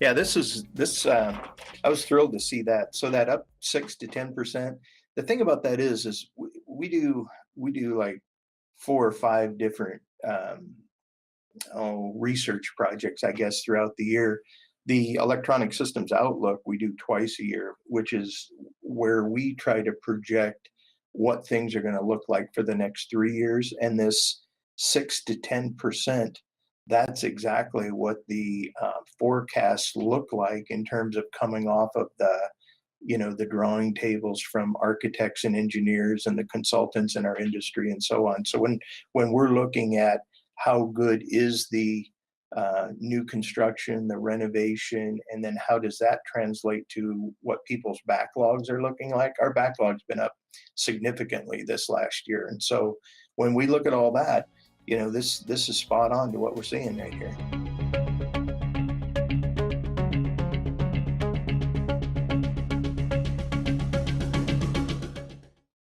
Yeah, I was thrilled to see that. So that up 6 to 10%. The thing about that is we do like 4 or 5 different research projects, I guess, throughout the year. The electronic systems outlook we do twice a year, which is where we try to project what things are going to look like for the next 3 years. And this 6 to 10%, that's exactly what the forecasts look like in terms of coming off of the drawing tables from architects and engineers and the consultants in our industry and so on. So when we're looking at how good is the new construction, the renovation, and then how does that translate to what people's backlogs are looking like? Our backlog's been up significantly this last year, and so when we look at all that, this is spot on to what we're seeing right here.